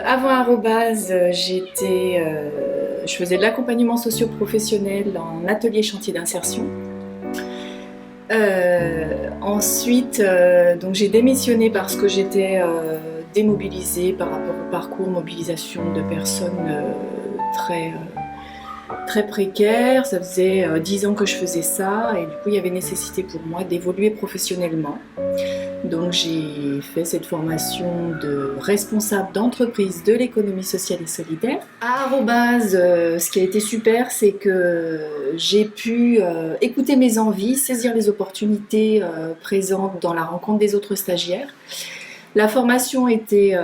Avant Arobase, je faisais de l'accompagnement socio-professionnel en atelier chantier d'insertion. Ensuite, donc j'ai démissionné parce que j'étais démobilisée par rapport au parcours mobilisation de personnes très précaires. Ça faisait 10 ans que je faisais ça et du coup il y avait nécessité pour moi d'évoluer professionnellement. Donc j'ai fait cette formation de responsable d'entreprise de l'économie sociale et solidaire. À Arobase, ce qui a été super, c'est que j'ai pu écouter mes envies, saisir les opportunités présentes dans la rencontre des autres stagiaires. La formation était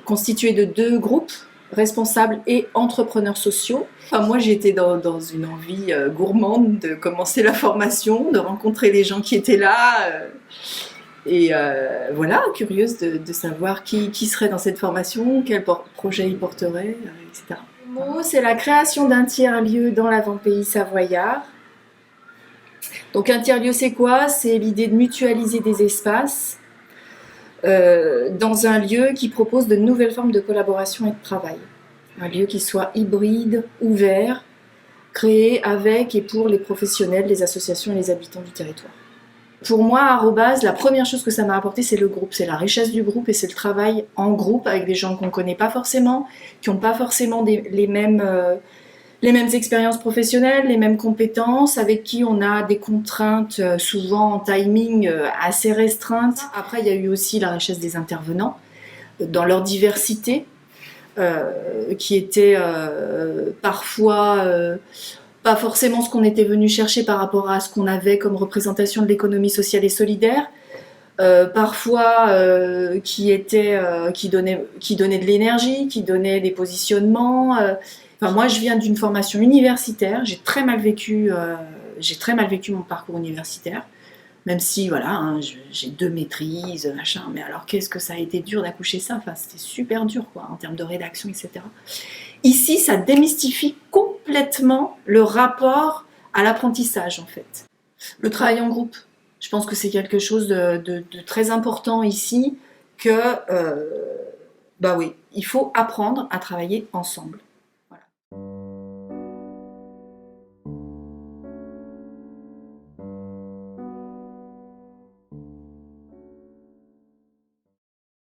constituée de 2 groupes, responsables et entrepreneurs sociaux. Enfin, moi, j'étais dans une envie gourmande de commencer la formation, de rencontrer les gens qui étaient là. Et voilà, curieuse de savoir qui serait dans cette formation, quel projet il porterait, etc. Le mot, c'est la création d'un tiers-lieu dans l'avant-pays savoyard. Donc un tiers-lieu, c'est quoi? C'est l'idée de mutualiser des espaces dans un lieu qui propose de nouvelles formes de collaboration et de travail. Un lieu qui soit hybride, ouvert, créé avec et pour les professionnels, les associations et les habitants du territoire. Pour moi, à Arobase, la première chose que ça m'a apporté, c'est le groupe, c'est la richesse du groupe et c'est le travail en groupe avec des gens qu'on ne connaît pas forcément, qui n'ont pas forcément les mêmes expériences professionnelles, les mêmes compétences, avec qui on a des contraintes souvent en timing assez restreintes. Après, il y a eu aussi la richesse des intervenants dans leur diversité, qui était parfois pas forcément ce qu'on était venu chercher par rapport à ce qu'on avait comme représentation de l'économie sociale et solidaire, parfois qui donnait de l'énergie, qui donnait des positionnements. Enfin, moi, je viens d'une formation universitaire, j'ai très mal vécu mon parcours universitaire, même si voilà, hein, j'ai 2 maîtrises, machin, mais alors qu'est-ce que ça a été dur d'accoucher ça, enfin, c'était super dur quoi, en termes de rédaction, etc. Ici, ça démystifie complètement le rapport à l'apprentissage en fait. Le travail en groupe, je pense que c'est quelque chose de très important ici, que bah oui, il faut apprendre à travailler ensemble.